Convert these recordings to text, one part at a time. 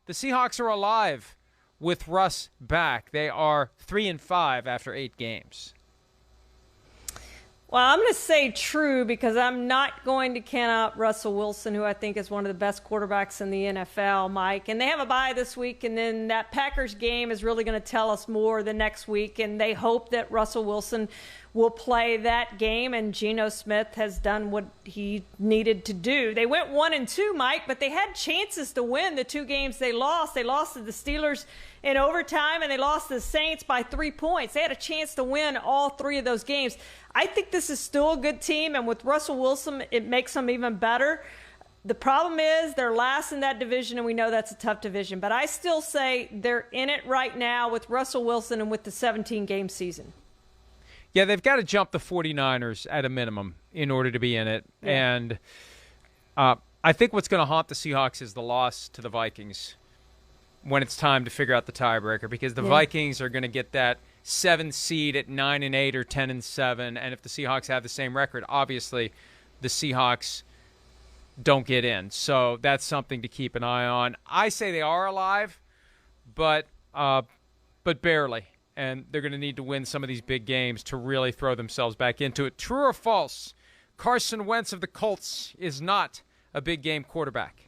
the Seahawks are alive with Russ back. They are 3-5 after 8 games. Well, I'm going to say true because I'm not going to count out Russell Wilson, who I think is one of the best quarterbacks in the NFL, Mike. And they have a bye this week, and then that Packers game is really going to tell us more the next week. And they hope that Russell Wilson will play that game, and Geno Smith has done what he needed to do. They went 1-2, Mike, but they had chances to win the 2 games they lost. They lost to the Steelers in overtime, and they lost to the Saints by 3 points. They had a chance to win all 3 of those games. I think this is still a good team, and with Russell Wilson, it makes them even better. The problem is they're last in that division, and we know that's a tough division. But I still say they're in it right now with Russell Wilson and with the 17-game season. Yeah, they've got to jump the 49ers at a minimum in order to be in it. Yeah. And I think what's going to haunt the Seahawks is the loss to the Vikings when it's time to figure out the tiebreaker, because the Vikings are going to get that 7th seed at 9-8 or 10-7, and if the Seahawks have the same record, obviously the Seahawks don't get in. So that's something to keep an eye on. I say they are alive, but barely, and they're going to need to win some of these big games to really throw themselves back into it. True or false? Carson Wentz of the Colts is not a big game quarterback.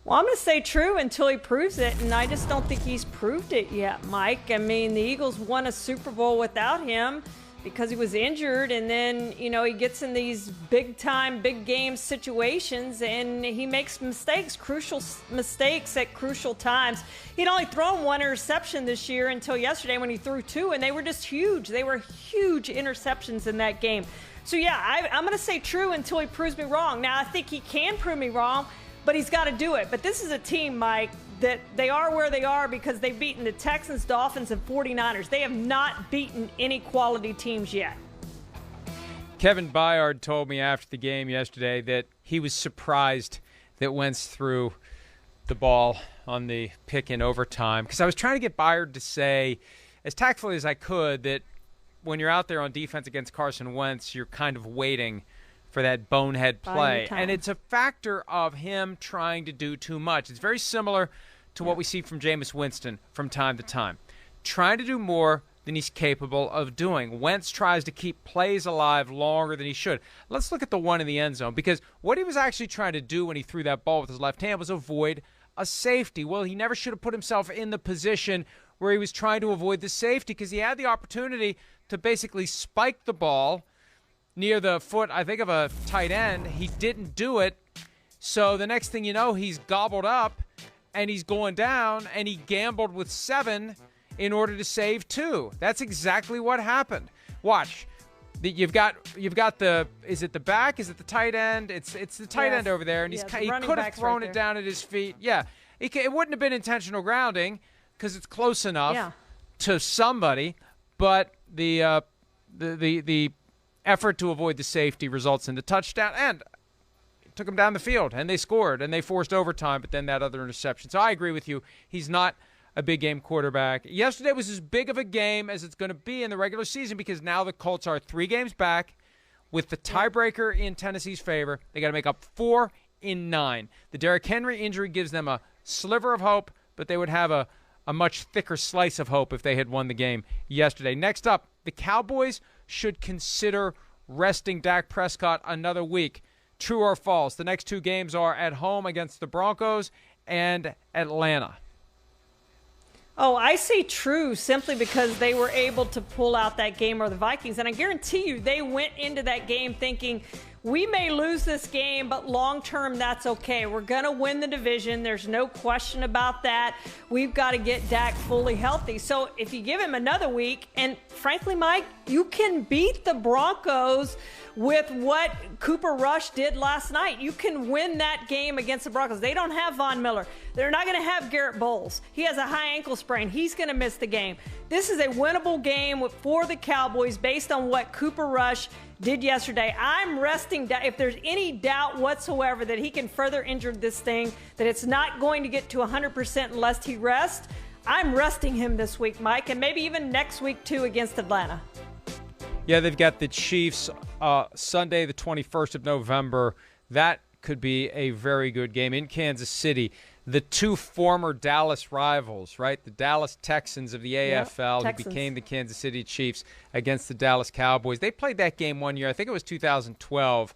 Well, I'm going to say true until he proves it, and I just don't think he's proved it yet, Mike. I mean, the Eagles won a Super Bowl without him because he was injured, and then, he gets in these big-time, big-game situations, and he makes mistakes, crucial mistakes at crucial times. He'd only thrown 1 interception this year until yesterday when he threw 2, and they were just huge. They were huge interceptions in that game. So, yeah, I'm going to say true until he proves me wrong. Now, I think he can prove me wrong, but he's got to do it. But this is a team, Mike, that they are where they are because they've beaten the Texans, Dolphins, and 49ers. They have not beaten any quality teams yet. Kevin Byard told me after the game yesterday that he was surprised that Wentz threw the ball on the pick in overtime, because I was trying to get Byard to say, as tactfully as I could, that when you're out there on defense against Carson Wentz, you're kind of waiting for that bonehead play. And it's a factor of him trying to do too much. It's very similar to what we see from Jameis Winston from time to time. Trying to do more than he's capable of doing. Wentz tries to keep plays alive longer than he should. Let's look at the one in the end zone, because what he was actually trying to do when he threw that ball with his left hand was avoid a safety. Well, he never should have put himself in the position where he was trying to avoid the safety, because he had the opportunity to basically spike the ball near the foot, I think, of a tight end. He didn't do it. So the next thing you know, he's gobbled up and he's going down, and he gambled with 7 in order to save 2. That's exactly what happened. Watch. You've got the, is it the back? Is it the tight end? It's the tight end over there, and he could have thrown it down at his feet. Yeah. It wouldn't have been intentional grounding because it's close enough to somebody, but the effort to avoid the safety results in the touchdown, and it took them down the field, and they scored, and they forced overtime, but then that other interception. So I agree with you. He's not a big game quarterback. Yesterday was as big of a game as it's going to be in the regular season, because now the Colts are 3 games back with the tiebreaker in Tennessee's favor. They got to make up 4 in 9. The Derrick Henry injury gives them a sliver of hope, but they would have a much thicker slice of hope if they had won the game yesterday. Next up, the Cowboys should consider resting Dak Prescott another week. True or false? The next 2 games are at home against the Broncos and Atlanta. Oh, I say true simply because they were able to pull out that game over the Vikings. And I guarantee you they went into that game thinking, we may lose this game, but long-term, that's okay. We're going to win the division. There's no question about that. We've got to get Dak fully healthy. So if you give him another week, and frankly, Mike, you can beat the Broncos with what Cooper Rush did last night. You can win that game against the Broncos. They don't have Von Miller. They're not going to have Garrett Bowles. He has a high ankle sprain. He's going to miss the game. This is a winnable game for the Cowboys based on what Cooper Rush did yesterday. I'm resting down. If there's any doubt whatsoever that he can further injure this thing, that it's not going to get to 100% unless he rests, I'm resting him this week, Mike, and maybe even next week too against Atlanta. Yeah, they've got the Chiefs Sunday, the 21st of November. That could be a very good game in Kansas City. the two former Dallas rivals, right? The Dallas Texans of the AFL, who became the Kansas City Chiefs, against the Dallas Cowboys. They played that game one year, I think it was 2012,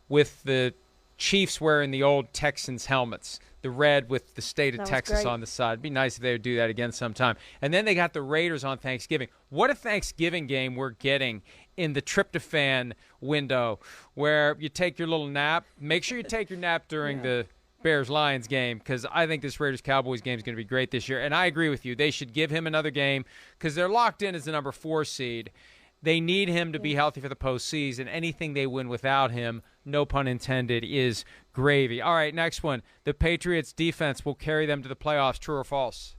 with the Chiefs wearing the old Texans helmets, the red with the state of Texas on the side. It'd be nice if they would do that again sometime. And then they got the Raiders on Thanksgiving. What a Thanksgiving game we're getting in the tryptophan window, where you take your little nap. Make sure you take your nap during the Bears-Lions game, because I think this Raiders-Cowboys game is going to be great this year. And I agree with you. They should give him another game because they're locked in as the number 4 seed. They need him to be healthy for the postseason. Anything they win without him, no pun intended, is gravy. All right, next one. The Patriots defense will carry them to the playoffs. True or false?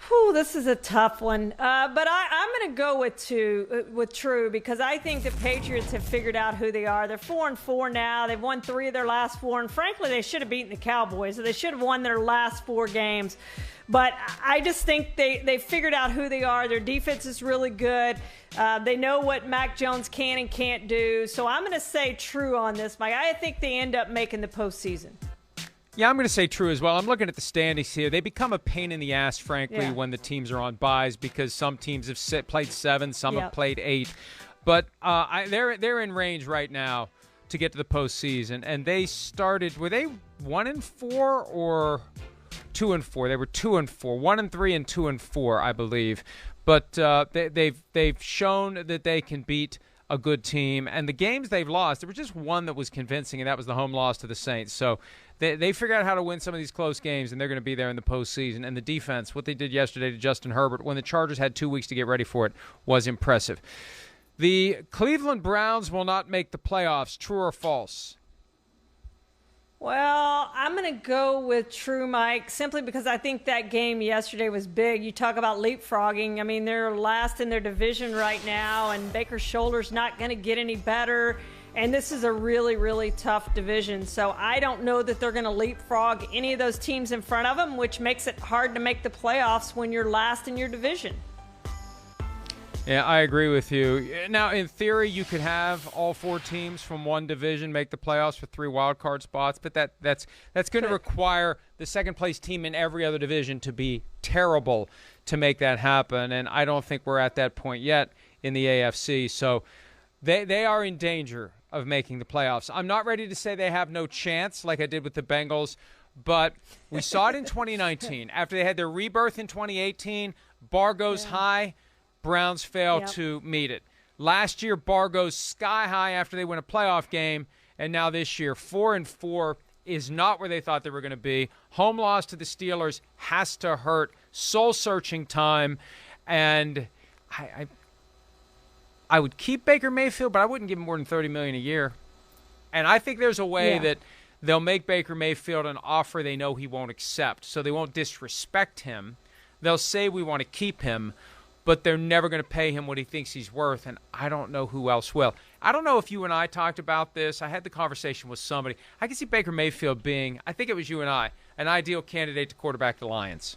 Whew, this is a tough one. But I'm going to go with true, because I think the Patriots have figured out who they are. They're 4-4 now. They've won 3 of their last 4. And frankly, they should have beaten the Cowboys. They should have won their last 4 games. But I just think they figured out who they are. Their defense is really good. They know what Mac Jones can and can't do. So I'm going to say true on this, Mike. I think they end up making the postseason. Yeah, I'm going to say true as well. I'm looking at the standings here. They become a pain in the ass, frankly, when the teams are on byes, because some teams have played 7, some have played 8. But they're in range right now to get to the postseason. And they started, were they 1-4 or 2-4? They were 2-4, 1-3 and 2-4, I believe. But they've shown that they can beat a good team. And the games they've lost, there was just one that was convincing, and that was the home loss to the Saints. So they figured out how to win some of these close games, and they're going to be there in the postseason. And the defense, what they did yesterday to Justin Herbert, when the Chargers had 2 weeks to get ready for it, was impressive. The Cleveland Browns will not make the playoffs. True or false? Well, I'm going to go with true, Mike, simply because I think that game yesterday was big. You talk about leapfrogging. I mean, they're last in their division right now, and Baker's shoulder's not going to get any better. And this is a really, really tough division. So I don't know that they're going to leapfrog any of those teams in front of them, which makes it hard to make the playoffs when you're last in your division. Yeah, I agree with you. Now, in theory, you could have all 4 teams from one division make the playoffs for 3 wild card spots, but that's going to require the second-place team in every other division to be terrible to make that happen, and I don't think we're at that point yet in the AFC. So they are in danger of making the playoffs. I'm not ready to say they have no chance like I did with the Bengals, but we saw it in 2019. After they had their rebirth in 2018, bar goes high. Browns fail to meet it. Last year, bar goes sky high after they win a playoff game, and now this year, 4-4 is not where they thought they were going to be. Home loss to the Steelers has to hurt. Soul-searching time, and I would keep Baker Mayfield, but I wouldn't give him more than $30 million a year. And I think there's a way that they'll make Baker Mayfield an offer they know he won't accept, so they won't disrespect him. They'll say we want to keep him, but they're never going to pay him what he thinks he's worth, and I don't know who else will. I don't know if you and I talked about this. I had the conversation with somebody. I can see Baker Mayfield being, I think it was you and I, an ideal candidate to quarterback the Lions.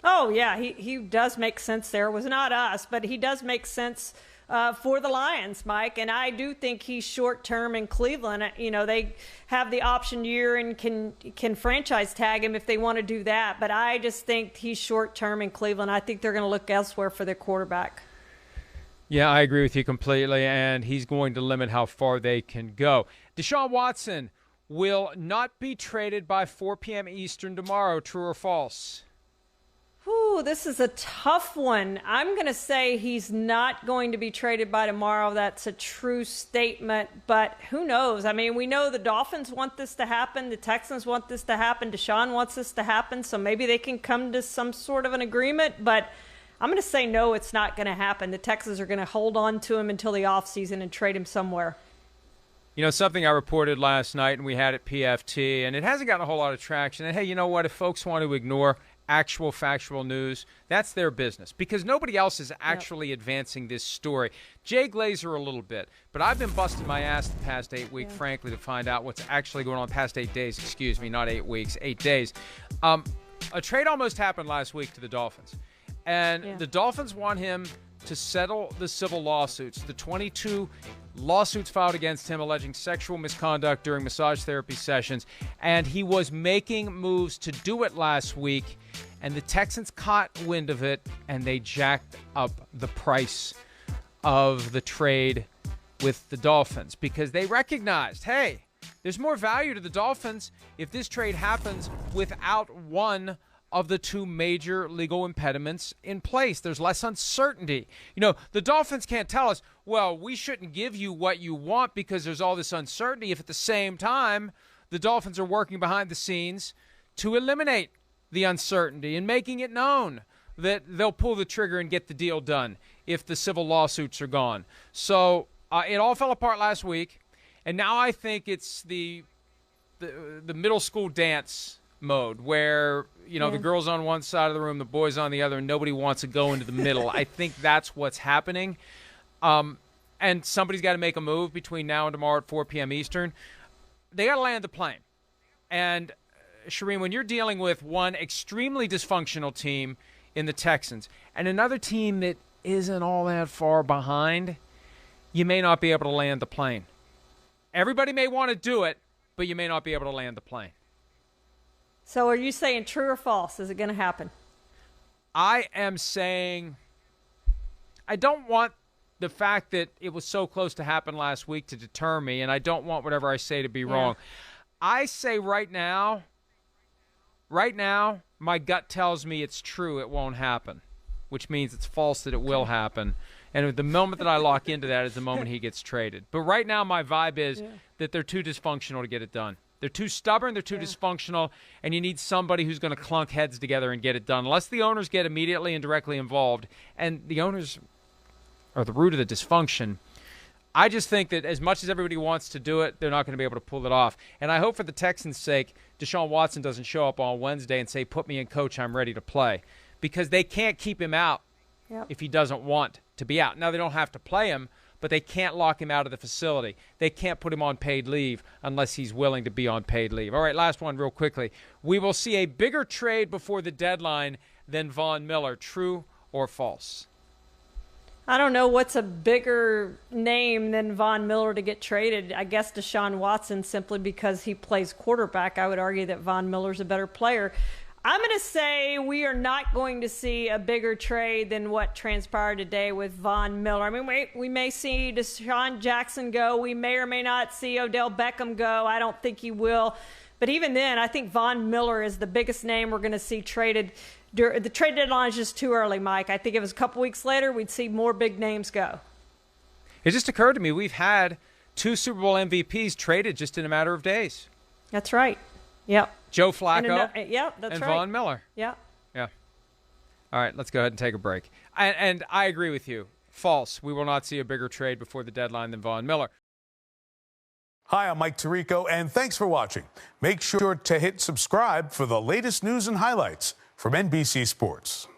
Oh, yeah, he does make sense there. It was not us, but he does make sense for the Lions, Mike. And I do think he's short-term in Cleveland. You know, they have the option year and can franchise tag him if they want to do that. But I just think he's short-term in Cleveland. I think they're going to look elsewhere for their quarterback. Yeah, I agree with you completely, and he's going to limit how far they can go. Deshaun Watson will not be traded by 4 p.m. Eastern tomorrow. True or false? Ooh, this is a tough one. I'm going to say he's not going to be traded by tomorrow. That's a true statement, but who knows? I mean, we know the Dolphins want this to happen. The Texans want this to happen. Deshaun wants this to happen, so maybe they can come to some sort of an agreement, but I'm going to say no, it's not going to happen. The Texans are going to hold on to him until the offseason and trade him somewhere. You know, something I reported last night and we had at PFT, and it hasn't gotten a whole lot of traction. And, hey, you know what? If folks want to ignore actual factual news, that's their business, because nobody else is actually advancing this story. Jay Glazer a little bit, but I've been busting my ass the past 8 weeks, frankly, to find out what's actually going on. Past 8 days, excuse me, not 8 weeks, 8 days. A trade almost happened last week to the Dolphins, and the Dolphins want him to settle the civil lawsuits. The 22 lawsuits filed against him alleging sexual misconduct during massage therapy sessions, and he was making moves to do it last week, and the Texans caught wind of it, and they jacked up the price of the trade with the Dolphins because they recognized, hey, there's more value to the Dolphins if this trade happens without one of the two major legal impediments in place. There's less uncertainty. You know, the Dolphins can't tell us, well, we shouldn't give you what you want because there's all this uncertainty, if at the same time the Dolphins are working behind the scenes to eliminate the uncertainty and making it known that they'll pull the trigger and get the deal done if the civil lawsuits are gone. So it all fell apart last week, and now I think it's the middle school dance mode where, you know, the girls on one side of the room, the boys on the other, and nobody wants to go into the middle. I think that's what's happening. And somebody's got to make a move between now and tomorrow at 4 p.m. Eastern. They got to land the plane. And, Charean, when you're dealing with one extremely dysfunctional team in the Texans and another team that isn't all that far behind, you may not be able to land the plane. Everybody may want to do it, but you may not be able to land the plane. So are you saying true or false? Is it going to happen? I am saying I don't want the fact that it was so close to happen last week to deter me, and I don't want whatever I say to be wrong. I say right now, my gut tells me it's true, it won't happen, which means it's false that it will happen. And the moment that I lock into that is the moment he gets traded. But right now my vibe is that they're too dysfunctional to get it done. They're too stubborn, they're too dysfunctional, and you need somebody who's going to clunk heads together and get it done. Unless the owners get immediately and directly involved, and the owners are the root of the dysfunction, I just think that as much as everybody wants to do it, they're not going to be able to pull it off. And I hope for the Texans' sake, Deshaun Watson doesn't show up on Wednesday and say, put me in, coach, I'm ready to play. Because they can't keep him out if he doesn't want to be out. Now, they don't have to play him, but they can't lock him out of the facility. They can't put him on paid leave unless he's willing to be on paid leave. All right, last one real quickly. We will see a bigger trade before the deadline than Von Miller. True or false? I don't know what's a bigger name than Von Miller to get traded. I guess Deshaun Watson, simply because he plays quarterback. I would argue that Von Miller's a better player. I'm going to say we are not going to see a bigger trade than what transpired today with Von Miller. I mean, we may see Deshaun Jackson go. We may or may not see Odell Beckham go. I don't think he will. But even then, I think Von Miller is the biggest name we're going to see traded. The trade deadline is just too early, Mike. I think if it was a couple weeks later, we'd see more big names go. It just occurred to me we've had 2 Super Bowl MVPs traded just in a matter of days. That's right. Yep. Joe Flacco and Von Miller. Yeah. Yeah. All right, let's go ahead and take a break. And I agree with you. False. We will not see a bigger trade before the deadline than Von Miller. Hi, I'm Mike Tirico, and thanks for watching. Make sure to hit subscribe for the latest news and highlights from NBC Sports.